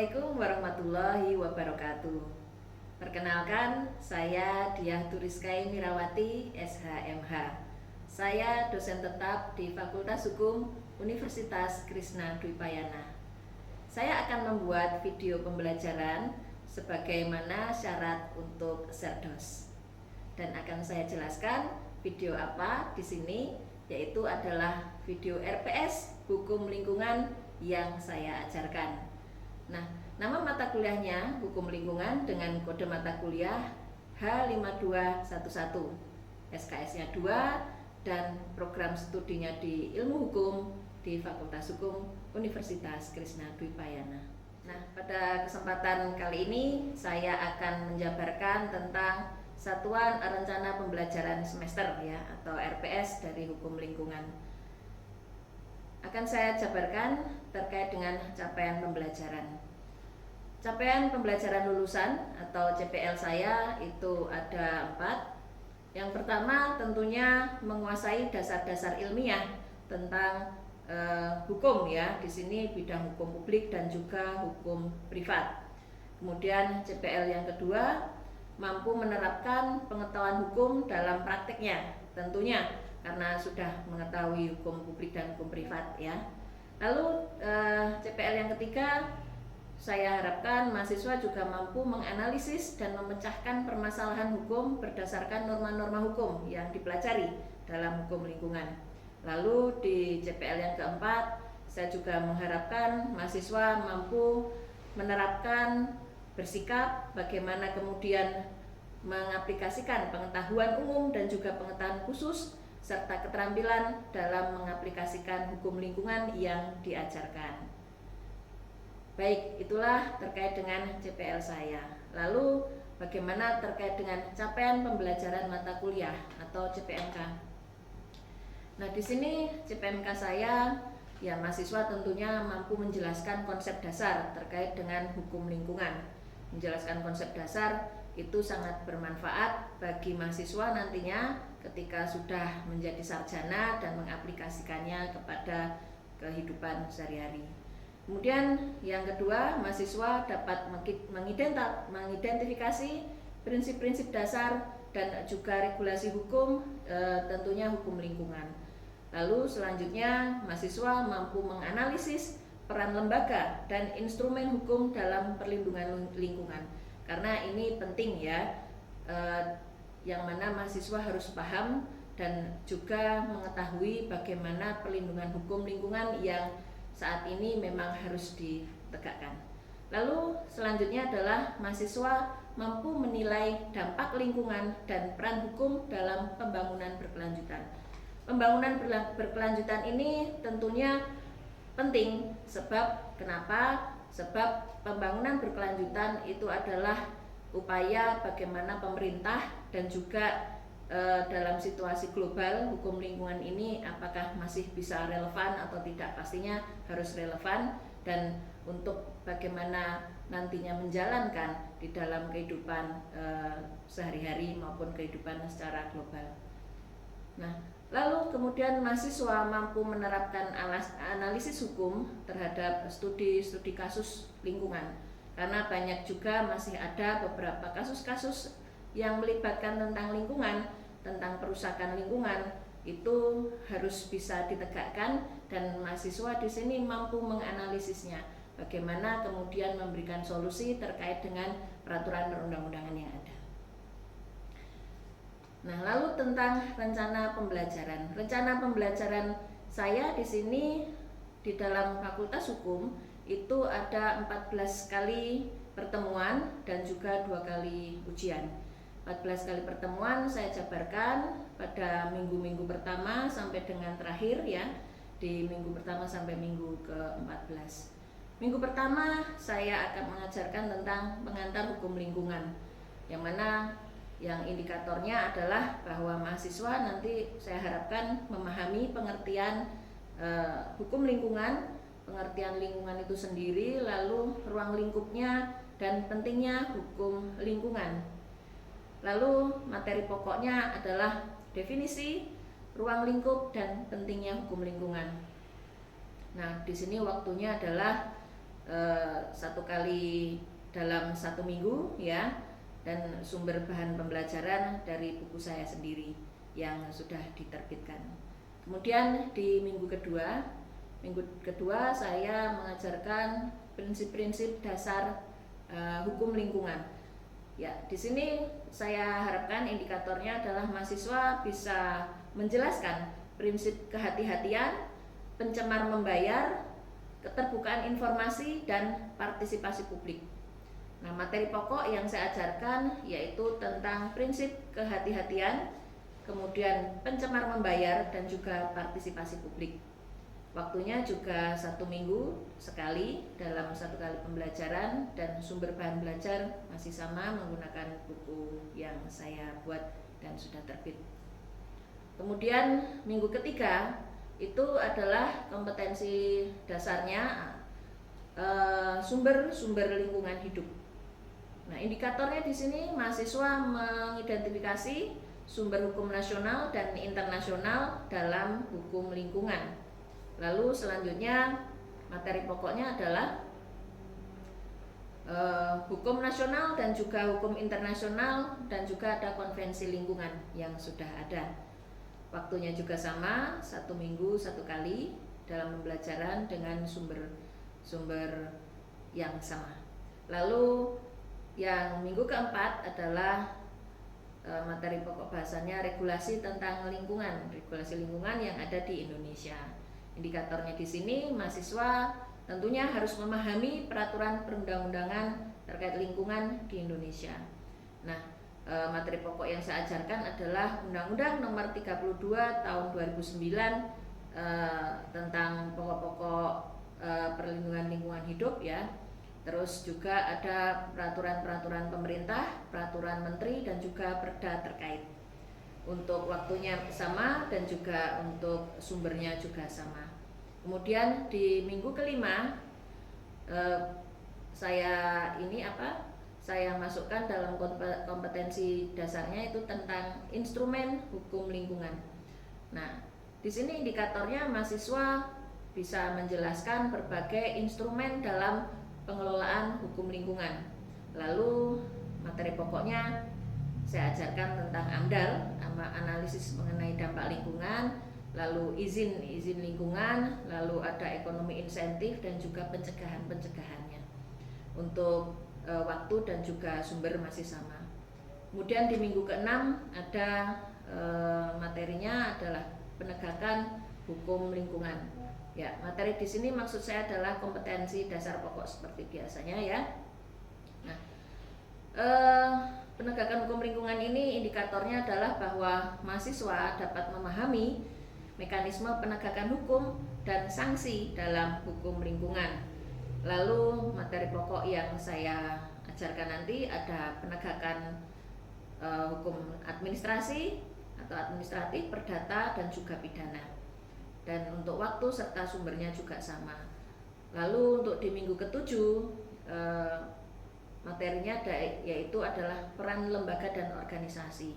Assalamualaikum warahmatullahi wabarakatuh. Perkenalkan, saya Diah Turiskai Mirawati, SHMH. Saya dosen tetap di Fakultas Hukum Universitas Krishna Dwipayana. Saya akan membuat video pembelajaran sebagaimana syarat untuk Serdos. Dan akan saya jelaskan video apa di sini, yaitu adalah video RPS Hukum Lingkungan yang saya ajarkan. Nah, nama mata kuliahnya Hukum Lingkungan dengan kode mata kuliah H5211, SKS-nya 2, dan program studinya di Ilmu Hukum di Fakultas Hukum Universitas Krishna Dwipayana. Nah, pada kesempatan kali ini saya akan menjabarkan tentang Satuan Rencana Pembelajaran Semester ya, atau RPS dari Hukum Lingkungan. Akan saya jabarkan terkait dengan capaian pembelajaran. Capaian pembelajaran lulusan atau CPL saya itu ada 4. Yang pertama tentunya menguasai dasar-dasar ilmiah tentang hukum ya. Di sini bidang hukum publik dan juga hukum privat. Kemudian CPL yang kedua mampu menerapkan pengetahuan hukum dalam praktiknya, tentunya karena sudah mengetahui hukum publik dan hukum privat ya. Lalu CPL yang ketiga, saya harapkan mahasiswa juga mampu menganalisis dan memecahkan permasalahan hukum berdasarkan norma-norma hukum yang dipelajari dalam hukum lingkungan. Lalu di CPL yang keempat, saya juga mengharapkan mahasiswa mampu menerapkan bersikap bagaimana kemudian mengaplikasikan pengetahuan umum dan juga pengetahuan khusus serta keterampilan dalam mengaplikasikan hukum lingkungan yang diajarkan. Baik, itulah terkait dengan CPL saya. Lalu bagaimana terkait dengan capaian pembelajaran mata kuliah atau CPMK? Nah, di sini CPMK saya ya, mahasiswa tentunya mampu menjelaskan konsep dasar terkait dengan hukum lingkungan. Menjelaskan konsep dasar itu sangat bermanfaat bagi mahasiswa nantinya ketika sudah menjadi sarjana dan mengaplikasikannya kepada kehidupan sehari-hari. Kemudian yang kedua, mahasiswa dapat mengidentifikasi prinsip-prinsip dasar dan juga regulasi hukum, tentunya hukum lingkungan. Lalu selanjutnya, mahasiswa mampu menganalisis peran lembaga dan instrumen hukum dalam perlindungan lingkungan. Karena ini penting ya, yang mana mahasiswa harus paham dan juga mengetahui bagaimana perlindungan hukum lingkungan yang saat ini memang harus ditegakkan. Lalu selanjutnya adalah mahasiswa mampu menilai dampak lingkungan dan peran hukum dalam pembangunan berkelanjutan. Pembangunan berkelanjutan ini tentunya penting, sebab kenapa? Sebab pembangunan berkelanjutan itu adalah upaya bagaimana pemerintah dan juga dalam situasi global hukum lingkungan ini apakah masih bisa relevan atau tidak, pastinya harus relevan, dan untuk bagaimana nantinya menjalankan di dalam kehidupan sehari-hari maupun kehidupan secara global. Nah, lalu kemudian mahasiswa mampu menerapkan analisis hukum terhadap studi kasus lingkungan, karena banyak juga masih ada beberapa kasus-kasus yang melibatkan tentang lingkungan, tentang perusakan lingkungan, itu harus bisa ditegakkan dan mahasiswa di sini mampu menganalisisnya, bagaimana kemudian memberikan solusi terkait dengan peraturan perundang-undangan yang ada. Nah, lalu tentang rencana pembelajaran. Rencana pembelajaran saya di sini di dalam Fakultas Hukum itu ada 14 kali pertemuan dan juga 2 kali ujian. 14 kali pertemuan saya jabarkan pada minggu-minggu pertama sampai dengan terakhir ya, di minggu pertama sampai minggu ke-14. Minggu pertama saya akan mengajarkan tentang pengantar hukum lingkungan, yang mana yang indikatornya adalah bahwa mahasiswa nanti saya harapkan memahami pengertian hukum lingkungan, pengertian lingkungan itu sendiri, lalu ruang lingkupnya dan pentingnya hukum lingkungan. Lalu materi pokoknya adalah definisi, ruang lingkup, dan pentingnya hukum lingkungan. Nah, di sini waktunya adalah 1 kali dalam 1 minggu ya, dan sumber bahan pembelajaran dari buku saya sendiri yang sudah diterbitkan. Kemudian di minggu kedua saya mengajarkan prinsip-prinsip dasar hukum lingkungan. Ya, di sini saya harapkan indikatornya adalah mahasiswa bisa menjelaskan prinsip kehati-hatian, pencemar membayar, keterbukaan informasi, dan partisipasi publik. Nah, materi pokok yang saya ajarkan yaitu tentang prinsip kehati-hatian, kemudian pencemar membayar, dan juga partisipasi publik. Waktunya juga 1 minggu sekali dalam 1 kali pembelajaran, dan sumber bahan belajar masih sama menggunakan buku yang saya buat dan sudah terbit. Kemudian minggu ketiga itu adalah kompetensi dasarnya sumber-sumber lingkungan hidup. Nah, indikatornya di sini mahasiswa mengidentifikasi sumber hukum nasional dan internasional dalam hukum lingkungan. Lalu selanjutnya materi pokoknya adalah hukum nasional dan juga hukum internasional, dan juga ada konvensi lingkungan yang sudah ada. Waktunya juga sama, 1 minggu 1 kali dalam pembelajaran dengan sumber yang sama. Lalu yang minggu keempat adalah materi pokok bahasanya regulasi tentang regulasi lingkungan yang ada di Indonesia. Indikatornya di sini mahasiswa tentunya harus memahami peraturan perundang-undangan terkait lingkungan di Indonesia. Nah, materi pokok yang saya ajarkan adalah Undang-Undang Nomor 32 Tahun 2009 tentang pokok-pokok perlindungan lingkungan hidup ya. Terus juga ada peraturan-peraturan pemerintah, peraturan menteri, dan juga perda terkait. Untuk waktunya sama dan juga untuk sumbernya juga sama. Kemudian di minggu kelima saya masukkan dalam kompetensi dasarnya itu tentang instrumen hukum lingkungan. Nah, di sini indikatornya mahasiswa bisa menjelaskan berbagai instrumen dalam pengelolaan hukum lingkungan. Lalu materi pokoknya saya ajarkan tentang AMDAL, analisis mengenai dampak lingkungan, lalu izin lingkungan, lalu ada ekonomi insentif, dan juga pencegahannya. Untuk waktu dan juga sumber masih sama. Kemudian di minggu ke-6 ada materinya adalah penegakan hukum lingkungan. Ya, materi di sini maksud saya adalah kompetensi dasar pokok seperti biasanya ya. Nah, penegakan hukum lingkungan ini indikatornya adalah bahwa mahasiswa dapat memahami mekanisme penegakan hukum dan sanksi dalam hukum lingkungan. Lalu materi pokok yang saya ajarkan nanti ada penegakan hukum administrasi atau administratif, perdata, dan juga pidana. Dan untuk waktu serta sumbernya juga sama. Lalu untuk di minggu ke-7 materinya yaitu adalah peran lembaga dan organisasi.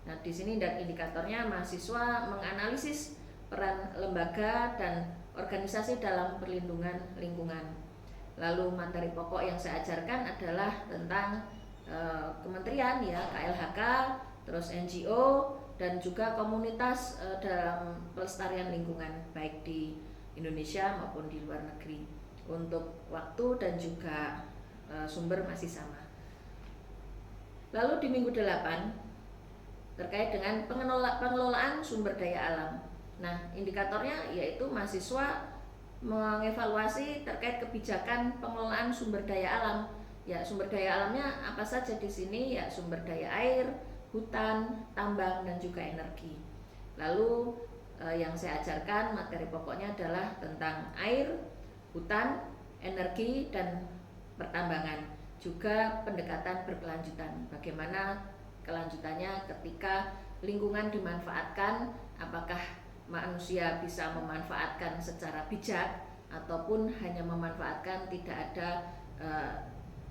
Nah, di sini dan indikatornya mahasiswa menganalisis peran lembaga dan organisasi dalam perlindungan lingkungan. Lalu materi pokok yang saya ajarkan adalah tentang kementerian ya, KLHK, terus NGO, dan juga komunitas dalam pelestarian lingkungan baik di Indonesia maupun di luar negeri. Untuk waktu dan juga sumber masih sama. Lalu di minggu 8 terkait dengan pengelolaan sumber daya alam. Nah, indikatornya yaitu mahasiswa mengevaluasi terkait kebijakan pengelolaan sumber daya alam. Ya, sumber daya alamnya apa saja di sini? Ya, sumber daya air, hutan, tambang, dan juga energi. Lalu yang saya ajarkan materi pokoknya adalah tentang air, hutan, energi, dan pertambangan. Juga pendekatan berkelanjutan. Bagaimana kelanjutannya ketika lingkungan dimanfaatkan, apakah manusia bisa memanfaatkan secara bijak ataupun hanya memanfaatkan, tidak ada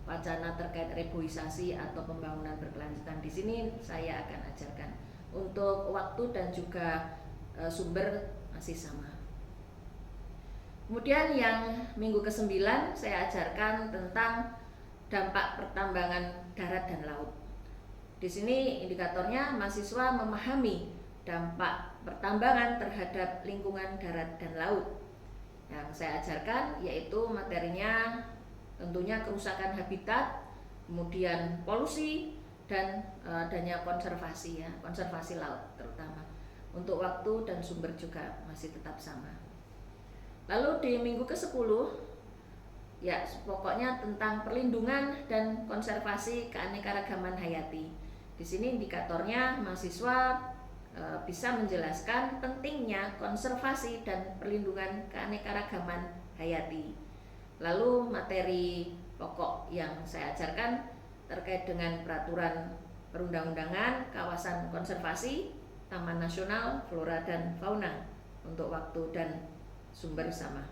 wacana terkait reboisasi atau pembangunan berkelanjutan. Di sini saya akan ajarkan. Untuk waktu dan juga sumber masih sama. Kemudian yang minggu ke-9 saya ajarkan tentang dampak pertambangan darat dan laut. Di sini indikatornya mahasiswa memahami dampak pertambangan terhadap lingkungan darat dan laut. Yang saya ajarkan yaitu materinya tentunya kerusakan habitat, kemudian polusi, dan adanya konservasi ya, konservasi laut terutama. Untuk waktu dan sumber juga masih tetap sama. Lalu di minggu ke-10 ya pokoknya tentang perlindungan dan konservasi keanekaragaman hayati. Di sini indikatornya mahasiswa bisa menjelaskan pentingnya konservasi dan perlindungan keanekaragaman hayati. Lalu materi pokok yang saya ajarkan terkait dengan peraturan perundang-undangan kawasan konservasi, Taman Nasional Flora dan Fauna untuk waktu dan sumber sama.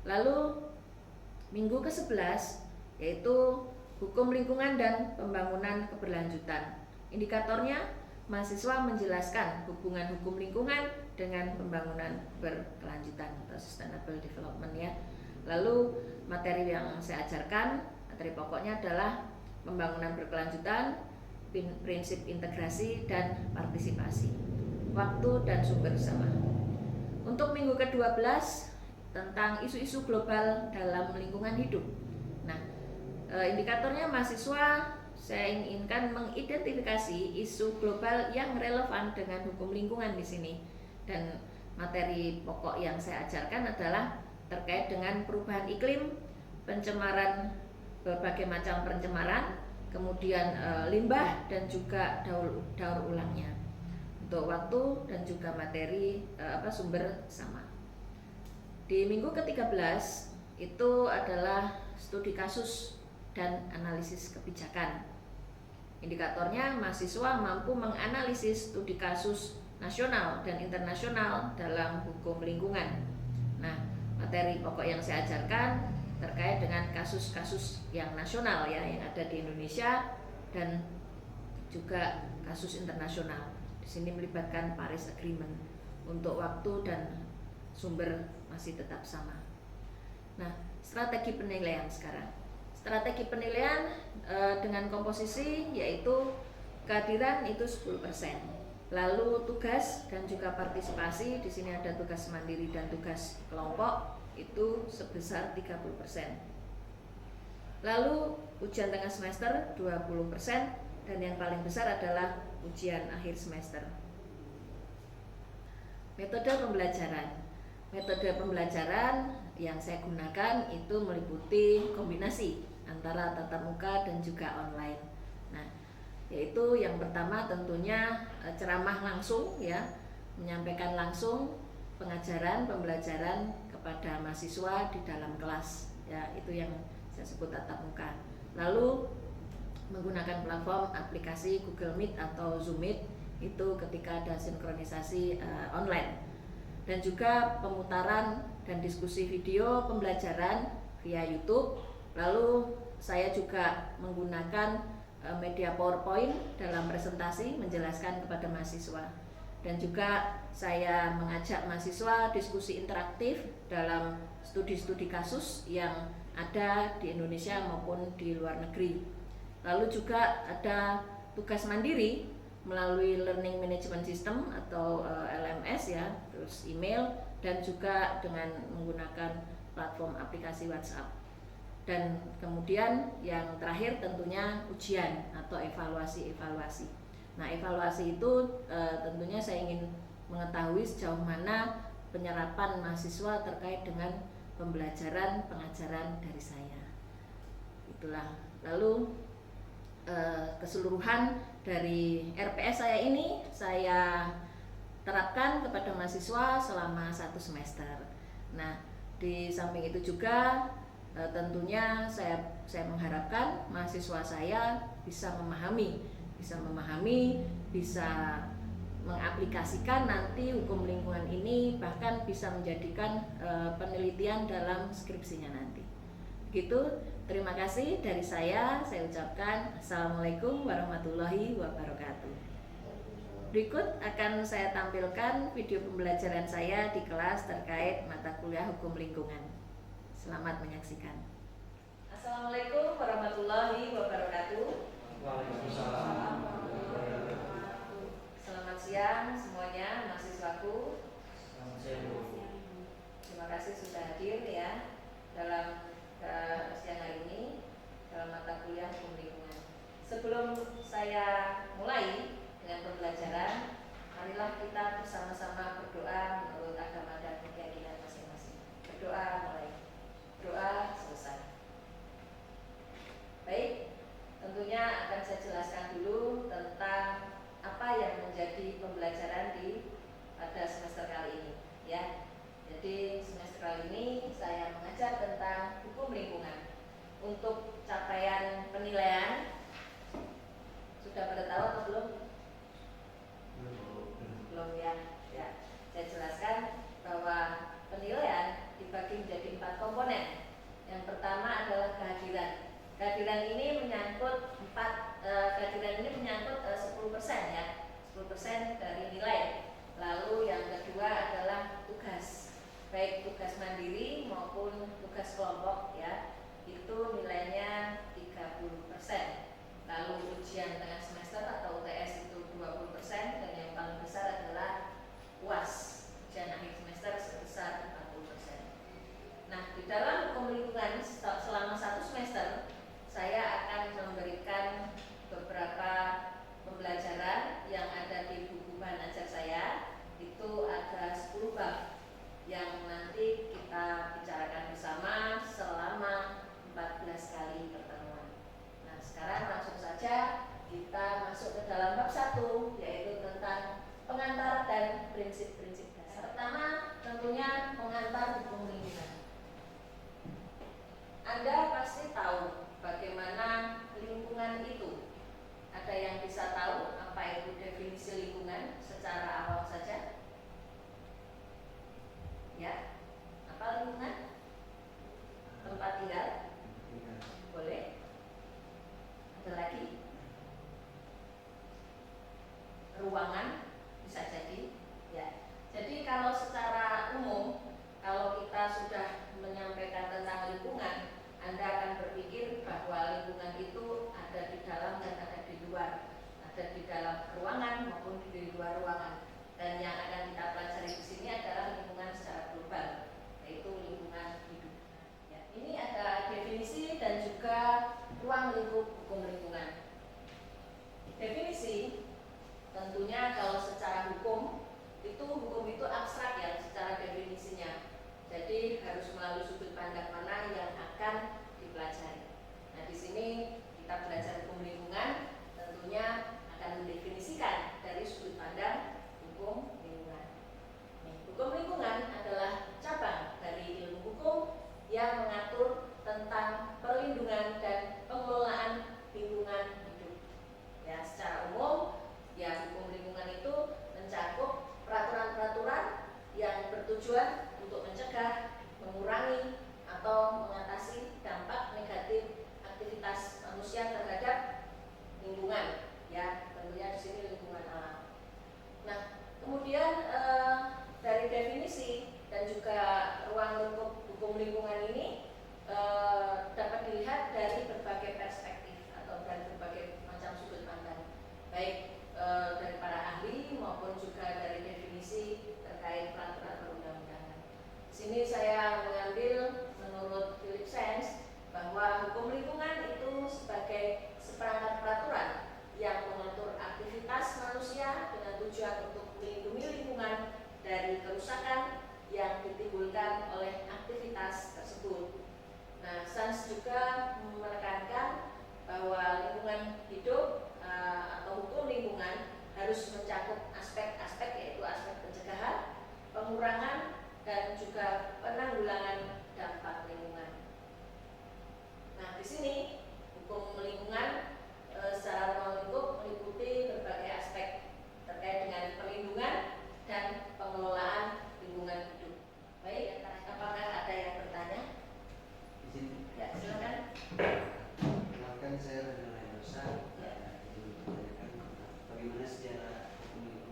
Lalu minggu ke-11 yaitu hukum lingkungan dan pembangunan keberlanjutan. Indikatornya mahasiswa menjelaskan hubungan hukum lingkungan dengan pembangunan berkelanjutan atau sustainable development ya. Lalu materi yang saya ajarkan, materi pokoknya adalah pembangunan berkelanjutan, prinsip integrasi dan partisipasi, waktu dan sumber sama. Untuk minggu ke-12 tentang isu-isu global dalam lingkungan hidup. Nah, indikatornya mahasiswa saya inginkan mengidentifikasi isu global yang relevan dengan hukum lingkungan di sini. Dan materi pokok yang saya ajarkan adalah terkait dengan perubahan iklim, pencemaran, berbagai macam pencemaran, kemudian limbah dan juga daur ulangnya. Untuk waktu dan juga materi sumber sama. Di minggu ke-13 itu adalah studi kasus dan analisis kebijakan. Indikatornya mahasiswa mampu menganalisis studi kasus nasional dan internasional dalam hukum lingkungan. Nah, materi pokok yang saya ajarkan terkait dengan kasus-kasus yang nasional ya yang ada di Indonesia dan juga kasus internasional. Di sini melibatkan Paris Agreement. Untuk waktu dan sumber masih tetap sama. Nah, strategi penilaian sekarang. Strategi penilaian dengan komposisi yaitu kehadiran itu 10%. Lalu tugas dan juga partisipasi, di sini ada tugas mandiri dan tugas kelompok itu sebesar 30%. Lalu ujian tengah semester 20% dan yang paling besar adalah ujian akhir semester. Metode pembelajaran. Metode pembelajaran yang saya gunakan itu meliputi kombinasi antara tatap muka dan juga online. Nah, yaitu yang pertama tentunya ceramah langsung ya, menyampaikan langsung pengajaran pembelajaran kepada mahasiswa di dalam kelas ya, itu yang saya sebut tatap muka. Lalu menggunakan platform aplikasi Google Meet atau Zoom Meet itu ketika ada sinkronisasi online. Dan juga pemutaran dan diskusi video pembelajaran via YouTube. Lalu saya juga menggunakan media PowerPoint dalam presentasi menjelaskan kepada mahasiswa. Dan juga saya mengajak mahasiswa diskusi interaktif dalam studi-studi kasus yang ada di Indonesia maupun di luar negeri. Lalu juga ada tugas mandiri melalui Learning Management System atau LMS ya, terus email dan juga dengan menggunakan platform aplikasi WhatsApp. Dan kemudian yang terakhir tentunya ujian atau evaluasi. Nah, evaluasi itu tentunya saya ingin mengetahui sejauh mana penyerapan mahasiswa terkait dengan pembelajaran pengajaran dari saya. Itulah. Lalu keseluruhan dari RPS saya ini saya terapkan kepada mahasiswa selama 1 semester. Nah, di samping itu juga tentunya saya mengharapkan mahasiswa saya bisa memahami, bisa mengaplikasikan nanti hukum lingkungan ini, bahkan bisa menjadikan penelitian dalam skripsinya nanti. Begitu. Terima kasih dari saya ucapkan Assalamualaikum warahmatullahi wabarakatuh. Berikut akan saya tampilkan video pembelajaran saya di kelas terkait mata kuliah hukum lingkungan. Selamat menyaksikan. Assalamualaikum warahmatullahi wabarakatuh. Waalaikumsalam. Selamat siang semuanya mahasiswaku. Selamat siang, Bu. Terima kasih sudah hadir ya dalam siang hari ini dalam mata kuliah hukum lingkungan. Sebelum saya mulai dengan pembelajaran, marilah kita bersama-sama berdoa menurut agama dan keyakinan masing-masing. Berdoa mulai, doa selesai. Baik, tentunya akan saya jelaskan dulu tentang apa yang menjadi pembelajaran pada semester kali ini, ya. Jadi semester kali ini saya mengajar tentang hukum lingkungan. Untuk capaian penilaian sudah pada tahu atau belum? Belum ya. Saya jelaskan bahwa penilaian dibagi menjadi 4 komponen. Yang pertama adalah kehadiran. Kehadiran ini menyangkut 10% ya. 10% dari nilai. Lalu yang kedua adalah tugas. Baik tugas mandiri maupun tugas kelompok ya. Itu nilainya 30%. Lalu ujian tengah semester atau UTS itu 20%, dan yang paling besar adalah UAS, ujian akhir semester sebesar 40%. Nah, di dalam hukum lingkungan selama 1 semester saya akan memberikan beberapa pembelajaran yang ada di buku bahan ajar saya. Itu ada 10 bab yang nanti kita bicarakan bersama selama 14 kali pertemuan. Nah, sekarang langsung saja kita masuk ke dalam bab 1, yaitu tentang pengantar dan prinsip-prinsip dasar. Pertama, tentunya pengantar hukum lingkungan. Anda pasti tahu bagaimana lingkungan itu. Ada yang bisa tahu apa itu definisi lingkungan secara awam saja? Ya, apa lingkungan? Tempat tinggal? Boleh. Ada lagi? Ruangan bisa jadi. Ya. Jadi kalau secara umum, kalau kita sudah menyampaikan tentang lingkungan, Anda akan berpikir bahwa lingkungan itu ada di dalam dan ada di luar, ada di dalam ruangan maupun di luar ruangan. Dan yang akan kita pelajari di sini adalah lingkungan secara global, yaitu lingkungan hidup. Ya, ini ada definisi dan juga ruang lingkup hukum lingkungan. Definisi tentunya kalau secara hukum itu abstrak ya secara definisinya. Jadi harus melalui sudut pandang mana yang akan dipelajari. Nah, di sini kita belajar hukum lingkungan tentunya akan mendefinisikan dari sudut pandang hukum lingkungan. Hukum lingkungan adalah cabang dari ilmu hukum yang mengatur tentang perlindungan dan pengelolaan lingkungan hidup. Ya, secara umum, ya hukum lingkungan itu mencakup peraturan-peraturan yang bertujuan untuk mencegah, mengurangi, atau mengatasi dampak negatif aktivitas manusia terhadap lingkungan. Ya, tentunya di sini lingkungan alam. Nah, kemudian dari definisi dan juga ruang lingkup hukum lingkungan ini dapat dilihat dari berbagai perspektif atau dari berbagai macam sudut pandang, baik dari para ahli maupun juga dari definisi terkait peraturan perundang-undangan. Di sini saya mengambil menurut Philip Sands bahwa hukum lingkungan itu sebagai seperangkat peraturan yang mengatur aktivitas manusia dengan tujuan untuk melindungi lingkungan dari kerusakan yang ditimbulkan oleh aktivitas tersebut. Nah, Sands juga menekankan bahwa lingkungan hidup atau hukum lingkungan harus mencakup aspek-aspek, yaitu aspek pencegahan, pengurangan, dan juga penanggulangan dampak lingkungan. Nah, di sini hukum lingkungan secara ruang lingkup meliputi berbagai aspek terkait dengan perlindungan dan pengelolaan lingkungan hidup. Baik, apakah ada yang bertanya? Izin. Ya, silakan. Kenalkan saya Renal Mendoza. Ingin menanyakan bagaimana sejarah hukum lingkungan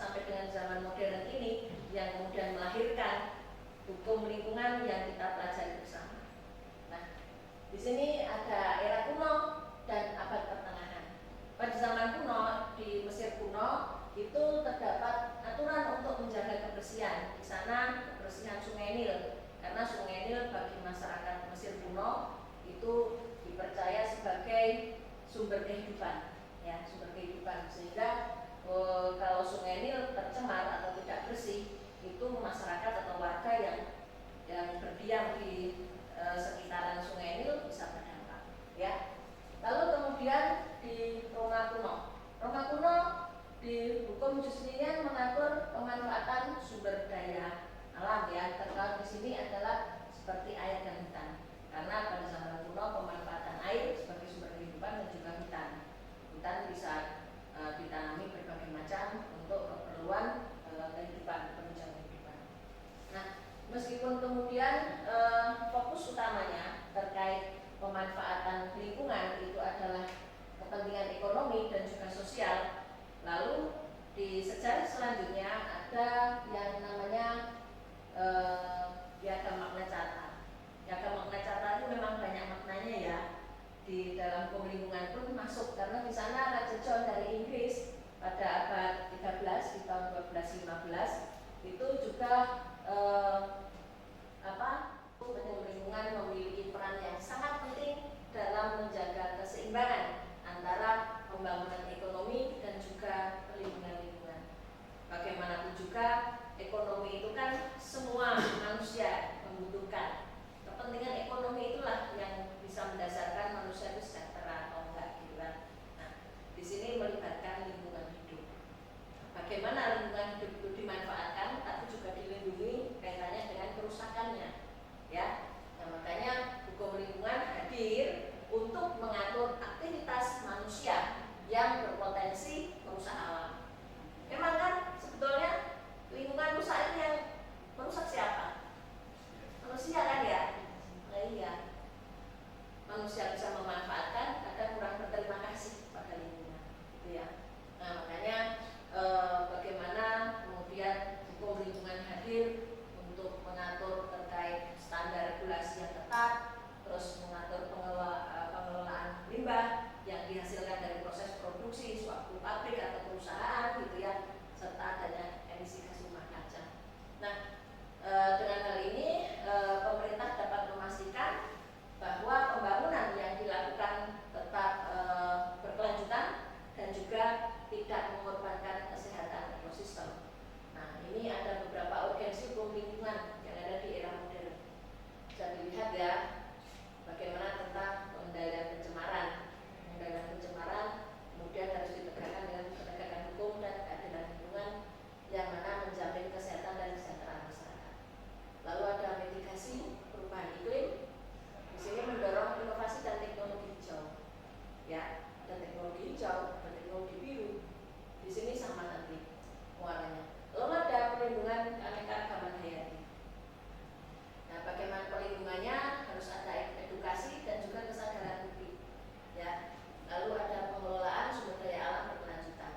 sampai dengan zaman modern ini yang kemudian melahirkan hukum lingkungan yang kita pelajari bersama. Nah, di sini ada era kuno dan abad pertengahan. Pada zaman kuno di Mesir kuno itu terdapat aturan untuk menjaga kebersihan. Di sana kebersihan Sungai Nil, karena Sungai Nil bagi masyarakat Mesir kuno itu dipercaya sebagai sumber kehidupan, ya, sumber kehidupan. Sehingga kalau Sungai Nil tercemar atau tidak bersih, itu masyarakat atau warga yang berdiam di sekitaran Sungai Nil bisa terdampak, ya. Lalu kemudian di Roma kuno, di hukum Justinian mengatur pemanfaatan sumber daya alam, ya. Terkait di sini adalah seperti air dan hutan, karena pada zaman kuno pemanfaatan air sebagai sumber kehidupan dan juga hutan bisa ditanami berbagai macam untuk keperluan kehidupan, penunjang kehidupan. Nah, meskipun kemudian fokus utamanya terkait pemanfaatan lingkungan itu adalah kepentingan ekonomi dan juga sosial, lalu di sejarah selanjutnya ada yang namanya piagam Magna Carta. Piagam Magna Carta itu memang banyak maknanya, ya. Di dalam hukum lingkungan pun masuk, karena di sana Raja John dari Inggris pada abad 13 di tahun 1215 itu juga hukum lingkungan memiliki peran yang sangat penting dalam menjaga keseimbangan antara pembangunan ekonomi dan juga perlindungan lingkungan. Bagaimanapun juga ekonomi itu kan semua manusia membutuhkan. Kepentingan ekonomi itulah yang bisa mendasarkan manusia itu sejahtera atau enggak, gitu kan. Nah, di sini melibatkan lingkungan hidup. Bagaimana lingkungan hidup itu dimanfaatkan, tapi juga dilindungi kaitannya dengan kerusakannya, ya. Nah, makanya hukum lingkungan hadir untuk mengatur aktivitas manusia yang berpotensi merusak alam. Memang kan sebetulnya lingkungan rusak ini yang merusak siapa? Manusia kan, ya? Nah, iya. Manusia bisa memanfaatkan, kadang kurang berterima kasih pada lingkungan, gitu ya. Nah, makanya bagaimana kemudian hukum lingkungan hadir untuk mengatur terkait standar regulasi yang ketat, terus mengatur pengelolaan limbah yang dihasilkan dari proses produksi suatu pabrik atau perusahaan, gitu ya, serta adanya emisi gas rumah kaca. Nah, dengan hal ini pemerintah dapat memastikan bahwa pembangunan yang dilakukan tetap berkelanjutan dan juga tidak mengorbankan kesehatan ekosistem. Nah, ini ada beberapa urgensi hukum lingkungan yang ada di era modern. Bisa dilihat, ya, bagaimana tentang pengendalian pencemaran. Pengendalian pencemaran kemudian harus ditegakkan dengan penegakan hukum dan keadilan lingkungan yang mana menjamin kesehatan dan kesejahteraan masyarakat. Lalu ada mitigasi perubahan iklim. Di sini mendorong inovasi dan teknologi hijau. Ya, ada teknologi hijau, ada teknologi biru. Di sini sama nanti warnanya. Lalu ada perlindungan keanekaragaman hayati. Nah, bagaimana perlindungannya? Harus ada edukasi dan juga kesadaran publik. Ya. Lalu ada pengelolaan sumber daya alam berkelanjutan.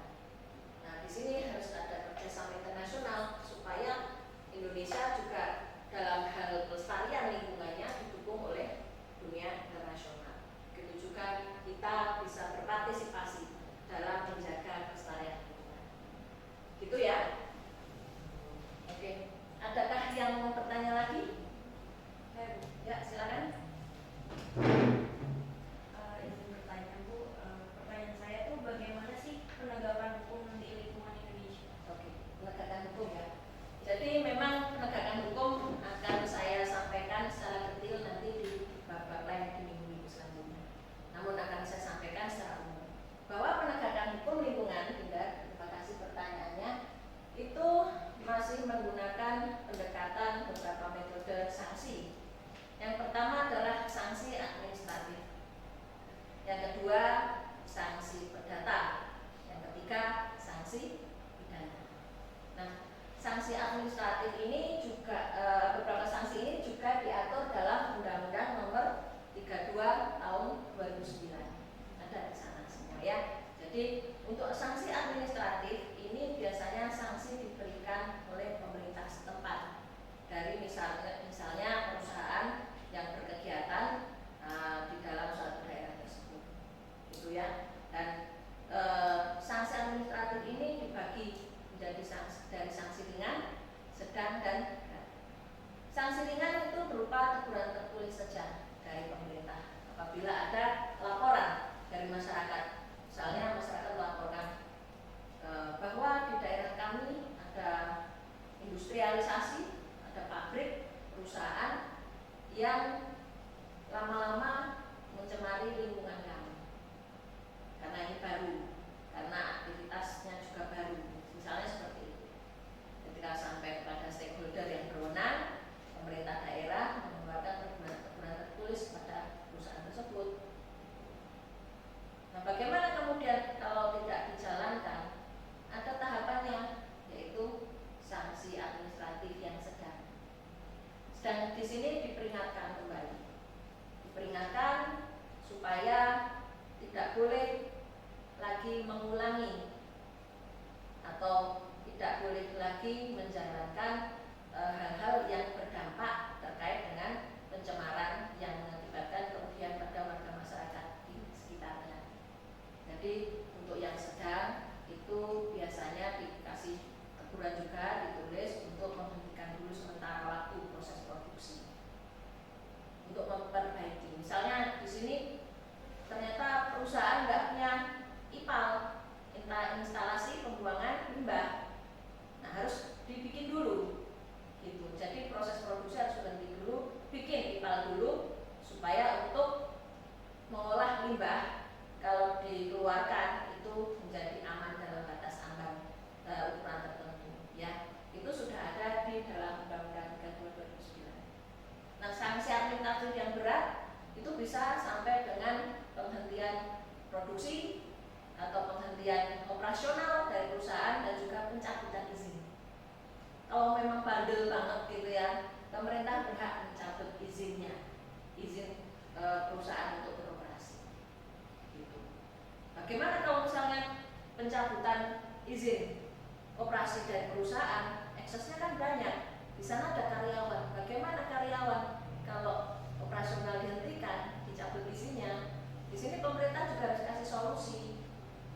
Nah, di sini harus ada kerjasama internasional supaya Indonesia juga dalam hal pelestarian lingkungannya didukung oleh dunia internasional. Begitu juga kita bisa berpartisipasi dalam menjaga kelestarian lingkungan. Gitu, ya. Oke, adakah yang mau bertanya lagi? Ya, silakan. Izin bertanya, Bu. Pertanyaan saya tuh bagaimana sih penegakan hukum di lingkungan Indonesia? Oke, penegakan hukum, ya. Jadi memang penegakan hukum akan saya sampaikan secara detail nanti di bab-bab lain di minggu selanjutnya. Namun akan saya sampaikan secara umum bahwa penegakan hukum lingkungan, terima kasih pertanyaannya, itu masih menggunakan pendekatan beberapa metode sanksi. Yang pertama adalah sanksi administratif. Yang kedua, sanksi perdata. Yang ketiga, sanksi pidana. Nah, sanksi administratif ini juga beberapa sanksi ini juga diatur dalam Undang-Undang Nomor 32 Tahun 2009. Ada di sana semua, ya. Jadi untuk sanksi administratif ini biasanya sanksi lagi menjalankan hal-hal yang berdampak terkait dengan pencemaran yang mengakibatkan kerugian pada warga masyarakat di sekitarnya. Jadi untuk yang sedang itu biasanya dikasih teguran juga, ditulis untuk menghentikan dulu sementara waktu proses produksi untuk memperbaiki. Misalnya di sini ternyata perusahaan nggak punya IPAL, instalasi pembuangan limbah. Nah, harus dibikin dulu gitu. Jadi proses produksi harus berhenti dulu, bikin IPAL dulu supaya untuk mengolah limbah kalau dikeluarkan itu menjadi aman dalam batas ambang ukuran tertentu ya. Itu sudah ada di dalam Undang-Undang 32/2009. Nah, sanksi administratif yang berat itu bisa sampai dengan penghentian produksi atau penghentian operasional dari perusahaan dan juga pencabutan izin. Kalau memang bandel banget gitu ya, pemerintah berhak mencabut izinnya, izin perusahaan untuk beroperasi. Gitu. Bagaimana kalau misalnya pencabutan izin operasi dari perusahaan, eksesnya kan banyak. Di sana ada karyawan. Bagaimana karyawan kalau operasional dihentikan, dicabut izinnya? Di sini pemerintah juga harus kasih solusi.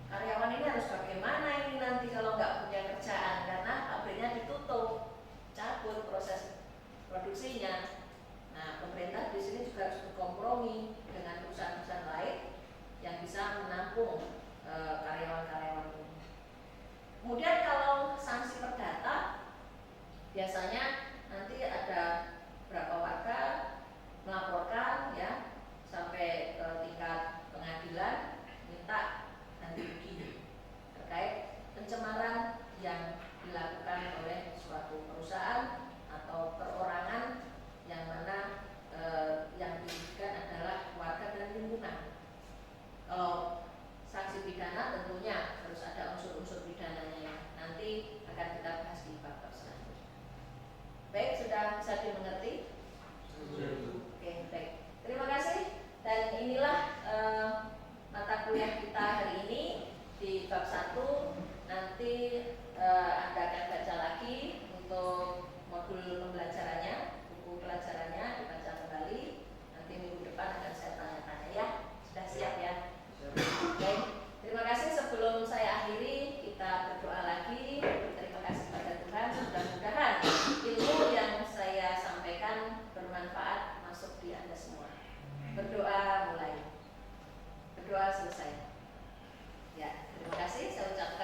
Karyawan ini harus bagaimana ini nanti kalau nggak punya kerjaan karena pabriknya ditutup, cabut proses produksinya. Nah, pemerintah di sini juga harus berkompromi dengan perusahaan-perusahaan lain yang bisa menampung karyawan-karyawan ini. Kemudian kalau sanksi perdata, biasanya nanti ada berapa warga melaporkan ya sampai ke tingkat pengadilan minta ganti rugi terkait pencemaran yang dilakukan oleh suatu perusahaan atau perorangan yang mana yang dirugikan adalah warga dan lingkungan. Kalau sanksi pidana tentunya harus ada unsur-unsur pidananya yang nanti akan kita bahas di bab selanjutnya. Baik, sudah bisa dimengerti? Oke, baik. Terima kasih. Dan inilah mata kuliah kita hari ini di bab 1. Nanti Anda akan baca lagi untuk modul pembelajarannya, buku pelajarannya dibaca kembali. Nanti minggu depan akan saya tanya-tanya ya. Sudah siap ya? Baik. Terima kasih. Sebelum saya akhiri, kita berdoa lagi. Terima kasih pada Tuhan. Mudah-mudahan ilmu yang saya sampaikan bermanfaat masuk di Anda semua. Berdoa mulai. Berdoa selesai. Ya, terima kasih. Saya ucapkan